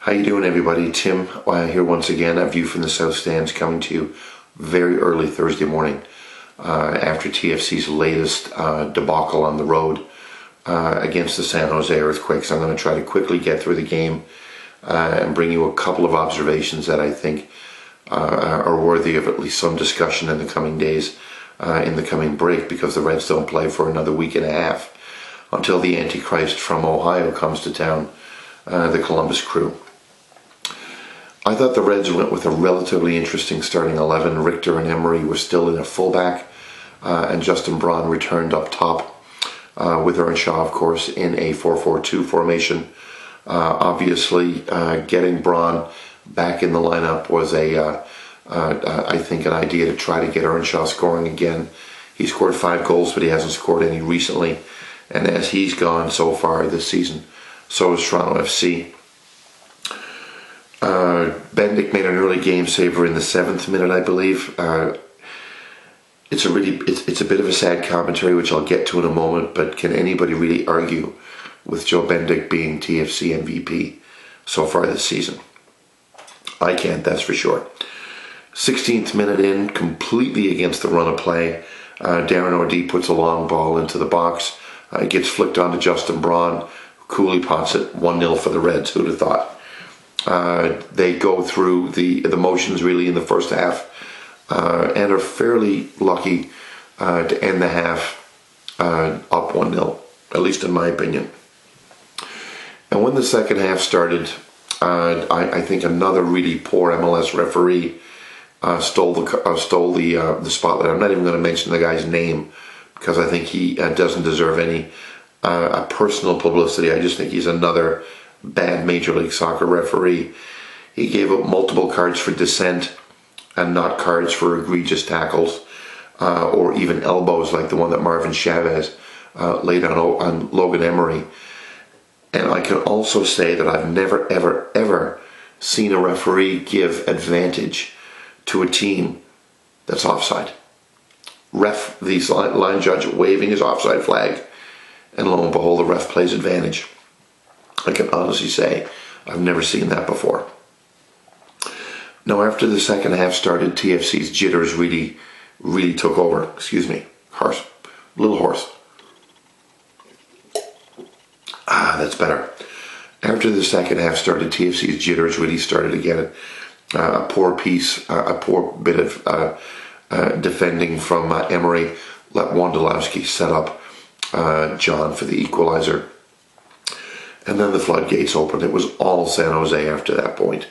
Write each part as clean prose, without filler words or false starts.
How you doing, everybody? Tim here once again. A view from the South Stands coming to you very early Thursday morning after TFC's latest debacle on the road against the San Jose Earthquakes. I'm going to try to quickly get through the game and bring you a couple of observations that I think are worthy of at least some discussion in the coming days, in the coming break, because the Reds don't play for another week and a half until the Antichrist from Ohio comes to town, the Columbus Crew. I thought the Reds went with a relatively interesting starting 11. Richter and Emery were still in a fullback, and Justin Braun returned up top with Earnshaw, of course, in a 4-4-2 formation. Obviously, getting Braun back in the lineup was I think, an idea to try to get Earnshaw scoring again. He scored 5 goals, but he hasn't scored any recently. And as he's gone so far this season, so has Toronto FC. Bendik made an early game saver in the 7th minute, I believe. It's a bit of a sad commentary, which I'll get to in a moment, but can anybody really argue with Joe Bendik being TFC MVP so far this season? I can't, that's for sure. 16th minute in, completely against the run of play. Darren O'D puts a long ball into the box. It gets flicked on to Justin Braun, who coolly pots it. 1-0 for the Reds, who'd have thought. They go through the motions really in the first half and are fairly lucky to end the half up 1-0, at least in my opinion. And when the second half started, I think another really poor MLS referee stole the spotlight. I'm not even going to mention the guy's name because I think he doesn't deserve any personal publicity. I just think he's another bad Major League Soccer referee. He gave up multiple cards for dissent and not cards for egregious tackles or even elbows like the one that Marvin Chavez laid on Logan Emery. And I can also say that I've never, ever, ever seen a referee give advantage to a team that's offside. The line judge waving his offside flag, and lo and behold, the ref plays advantage. I can honestly say I've never seen that before. Now, after the second half started, TFC's jitters really took over. Excuse me, a little hoarse. That's better. After the second half started, TFC's jitters really started again. A poor bit of defending from Emery let Wondolowski set up John for the equalizer. And then the floodgates opened. It was all San Jose after that point.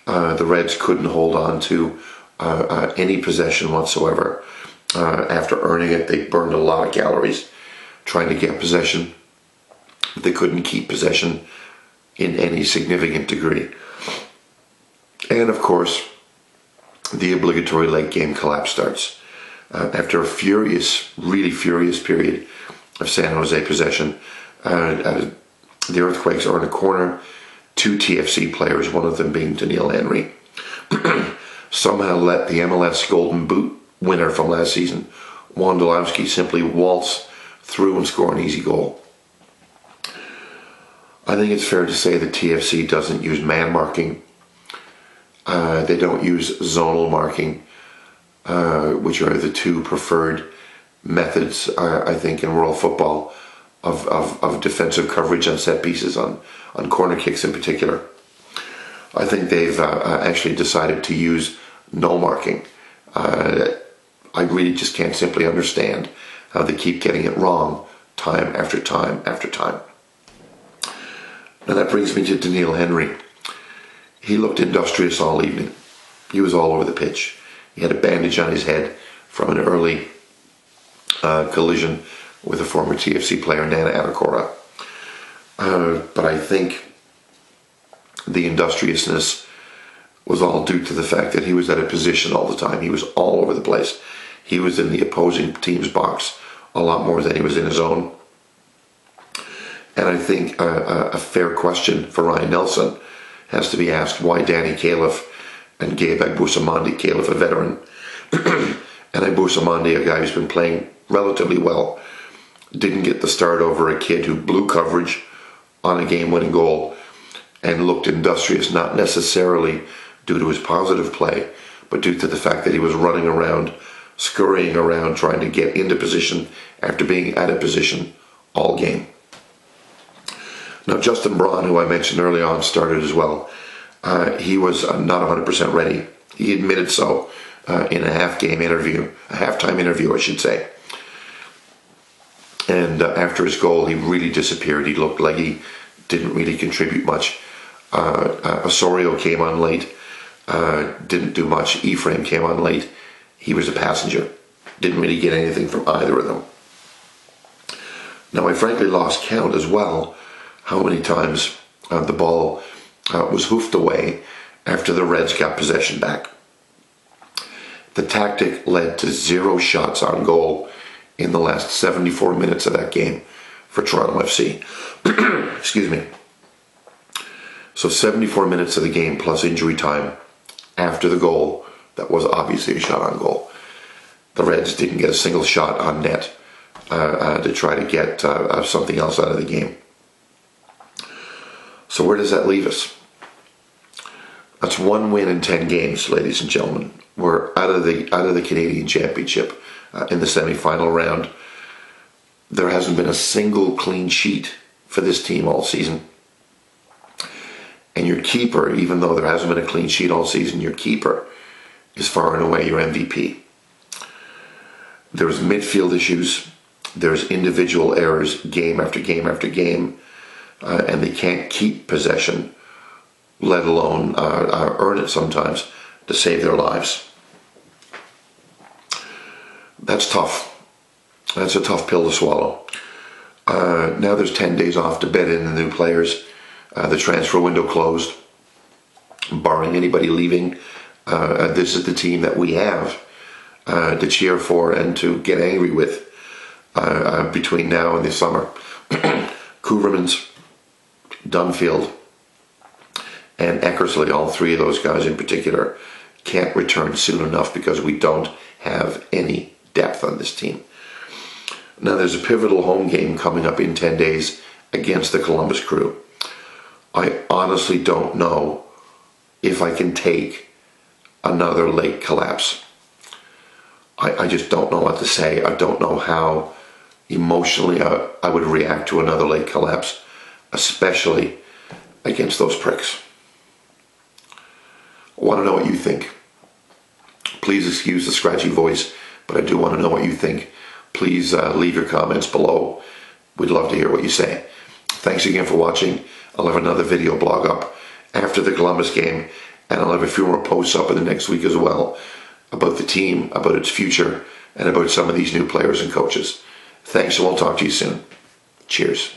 The Reds couldn't hold on to any possession whatsoever. After earning it, they burned a lot of calories trying to get possession. They couldn't keep possession in any significant degree. And of course, the obligatory late game collapse starts. After a really furious period of San Jose possession, the Earthquakes are in a corner. 2 TFC players, one of them being Daniil Henry, somehow let the MLS Golden Boot winner from last season, Wondolowski, simply waltz through and score an easy goal. I think it's fair to say that TFC doesn't use man marking. They don't use zonal marking, which are the 2 preferred methods, I think, in world football of defensive coverage on set pieces, on corner kicks in particular. I think they've actually decided to use no marking. I really just can't simply understand how they keep getting it wrong time after time after time. Now that brings me to Daniil Henry. He looked industrious all evening. He was all over the pitch. He had a bandage on his head from an early collision with a former TFC player, Nana Attakora. But I think the industriousness was all due to the fact that he was at a position all the time. He was all over the place. He was in the opposing team's box a lot more than he was in his own. And I think a fair question for Ryan Nelson has to be asked, why Danny Califf and Gabe Agbusamandi, Califf a veteran, and Agbusamandi, a guy who's been playing relatively well, didn't get the start over a kid who blew coverage on a game-winning goal and looked industrious, not necessarily due to his positive play, but due to the fact that he was running around, scurrying around, trying to get into position after being out of position all game. Now, Justin Braun, who I mentioned early on, started as well. He was not 100% ready. He admitted so in a halftime interview, I should say. And after his goal, he really disappeared. He looked like he didn't really contribute much. Osorio came on late, didn't do much. Ephraim came on late. He was a passenger. Didn't really get anything from either of them. Now, I frankly lost count as well how many times the ball was hoofed away after the Reds got possession back. The tactic led to 0 shots on goal in the last 74 minutes of that game for Toronto FC. Excuse me. So 74 minutes of the game plus injury time after the goal that was obviously a shot on goal. The Reds didn't get a single shot on net to try to get something else out of the game. So where does that leave us? That's 1 win in 10 games, ladies and gentlemen. We're out of the Canadian Championship in the semi-final round. There hasn't been a single clean sheet for this team all season. And your keeper, even though there hasn't been a clean sheet all season, your keeper is far and away your MVP. There's midfield issues. There's individual errors game after game after game. And they can't keep possession, let alone earn it sometimes, to save their lives. That's tough. That's a tough pill to swallow. Now there's 10 days off to bed in the new players. The transfer window closed. Barring anybody leaving, this is the team that we have to cheer for and to get angry with between now and the summer. Kouvremans, Dunfield, and Eckersley, all 3 of those guys in particular, can't return soon enough because we don't have any depth on this team. Now there's a pivotal home game coming up in 10 days against the Columbus Crew. I honestly don't know if I can take another late collapse. I just don't know what to say. I don't know how emotionally I would react to another late collapse, especially against those pricks. I want to know what you think. Please excuse the scratchy voice, but I do want to know what you think. Please leave your comments below. We'd love to hear what you say. Thanks again for watching. I'll have another video blog up after the Columbus game, and I'll have a few more posts up in the next week as well about the team, about its future, and about some of these new players and coaches. Thanks, and we'll talk to you soon. Cheers.